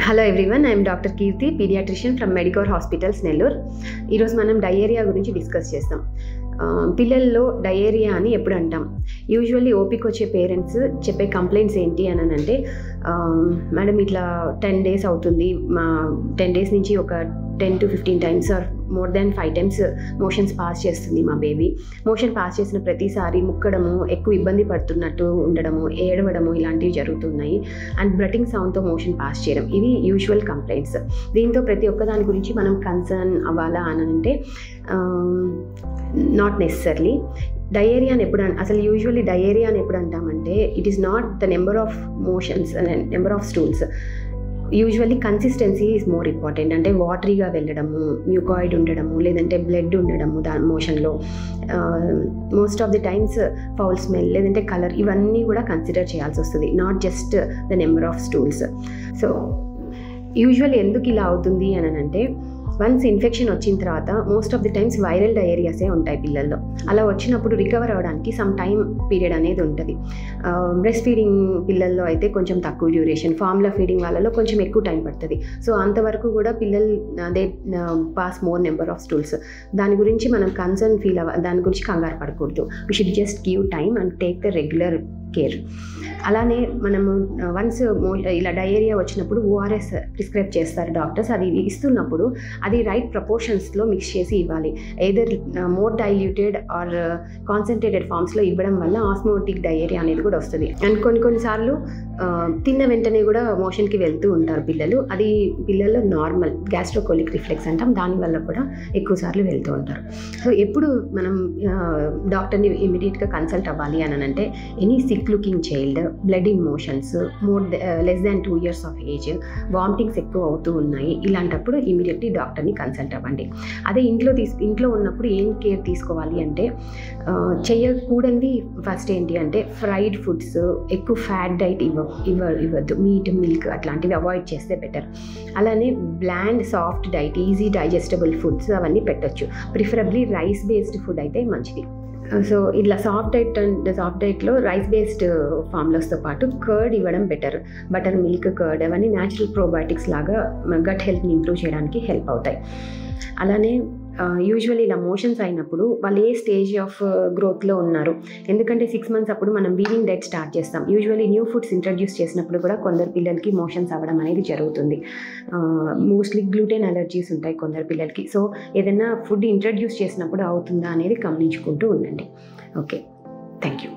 Hello everyone, I'm doctor Keerthi, paediatrician from Medicover hospitals Nellore. ఈరోజు మనం diarrhoea గురించి డిస్కస్ చేస్తాం. పిల్లల్లో డయేరియా అని ఎప్పుడు అంటాం? యూజువల్లీ ఓపిక వచ్చే పేరెంట్స్ చెప్పే కంప్లైంట్స్ ఏంటి అని అంటే, మేడం ఇట్లా 10 days అవుతుంది, మా 10 days నుంచి ఒక 10 to 15 times or more than 5 times motions pass చేస్తుంది మా బేబీ. మోషన్ పాస్ చేసిన ప్రతిసారి ముక్కడము, ఎక్కువ ఇబ్బంది పడుతున్నట్టు ఉండడము, ఏడవడము ఇలాంటివి జరుగుతున్నాయి. అండ్ బ్రటింగ్ సౌండ్తో మోషన్ పాస్ చేయడం, ఇవి యూజువల్ కంప్లైంట్స్. దీంతో ప్రతి ఒక్క దాని గురించి మనం కన్సర్న్ అవ్వాలా అని అంటే నాట్ నెసెసర్లీ. డయేరియా అని ఎప్పుడు అసలు యూజువల్లీ డయేరియా అని ఎప్పుడు అంటామంటే, it is not the number of motions, number of stools. Usually consistency is more important. అంటే వాటరీగా వెళ్ళడము, మ్యూకాయిడ్ ఉండడము, లేదంటే బ్లడ్ ఉండడము దాని మోషన్లో, most of the times foul smell, లేదంటే కలర్, ఇవన్నీ కూడా కన్సిడర్ చేయాల్సి వస్తుంది, not just the number of stools. So usually ఎందుకు ఇలా అవుతుంది అని అంటే, వన్స్ ఇన్ఫెక్షన్ వచ్చిన తర్వాత most of the times viral డయేరియాసే ఉంటాయి పిల్లల్లో. అలా వచ్చినప్పుడు రికవర్ అవ్వడానికి సమ్ టైమ్ పీరియడ్ అనేది ఉంటుంది. బ్రెస్ట్ ఫీడింగ్ పిల్లల్లో అయితే కొంచెం తక్కువ డ్యూరేషన్, ఫార్ములా ఫీడింగ్ వాళ్ళలో కొంచెం ఎక్కువ టైం పడుతుంది. సో అంతవరకు కూడా పిల్లలు they pass more number of stools. దాని గురించి మనం కన్సర్న్ ఫీల్ దాని గురించి కంగారు పడకూడదు. We should just give time and take the regular care. అలానే మనము వన్స్ ఇలా డయేరియా వచ్చినప్పుడు ఓఆర్ఎస్ ప్రిస్క్రైబ్ చేస్తారు డాక్టర్స్. అది ఇస్తున్నప్పుడు అది రైట్ ప్రపోర్షన్స్లో మిక్స్ చేసి ఇవ్వాలి. Either more diluted or concentrated ఫామ్స్లో ఇవ్వడం వల్ల ఆస్మోటిక్ డయేరియా అనేది కూడా వస్తుంది. అండ్ కొన్నిసార్లు తిన్న వెంటనే కూడా మోషన్కి వెళ్తూ ఉంటారు పిల్లలు. అది పిల్లల్లో నార్మల్ గ్యాస్ట్రోకోలిక్ రిఫ్లెక్స్ అంటాం, దానివల్ల కూడా ఎక్కువ సార్లు వెళ్తూ ఉంటారు. సో ఎప్పుడు మనం డాక్టర్ని ఇమీడియట్గా కన్సల్ట్ అవ్వాలి అని అంటే, any sick looking child, blood in motions, less than 2 years of age, vomitings ఎక్కువ అవుతూ ఉన్నాయి, ఇలాంటప్పుడు ఇమీడియట్లీ డాక్టర్ని కన్సల్ట్ అవ్వండి. అదే ఇంట్లో ఉన్నప్పుడు ఏం కేర్ తీసుకోవాలి అంటే, చేయకూడనిది ఫస్ట్ ఏంటి అంటే ఫ్రైడ్ ఫుడ్స్, ఎక్కువ ఫ్యాట్ డైట్ ఇవ్వద్దు, మీట్, మిల్క్ అట్లాంటివి అవాయిడ్ చేస్తే బెటర్. అలానే bland soft diet, easy digestible foods అవన్నీ పెట్టచ్చు. ప్రిఫరబ్లీ రైస్ బేస్డ్ ఫుడ్ అయితే మంచిది. సో ఇట్లా సాఫ్ట్ డైట్లో రైస్ బేస్డ్ ఫార్ములాస్తో పాటు కర్డ్ ఇవ్వడం బెటర్. బటర్ మిల్క్, కర్డ్ అవన్నీ న్యాచురల్ ప్రోబయోటిక్స్ లాగా గట్ హెల్త్ని ఇంప్రూవ్ చేయడానికి హెల్ప్ అవుతాయి. అలానే యూజువల్లీ ఇలా మోషన్స్ అయినప్పుడు వాళ్ళు ఏ స్టేజ్ ఆఫ్ గ్రోత్లో ఉన్నారు, ఎందుకంటే 6 months అప్పుడు మనం వీనింగ్ డైట్ స్టార్ట్ చేస్తాం. యూజువల్లీ న్యూ ఫుడ్స్ ఇంట్రడ్యూస్ చేసినప్పుడు కూడా కొందరు పిల్లలకి మోషన్స్ అవ్వడం అనేది జరుగుతుంది. మోస్ట్లీ గ్లూటెన్ అలర్జీస్ ఉంటాయి కొందరు పిల్లలకి. సో ఏదైనా ఫుడ్ ఇంట్రడ్యూస్ చేసినప్పుడు అవుతుందా అనేది గమనించుకుంటూ ఉండండి. Okay, thank you.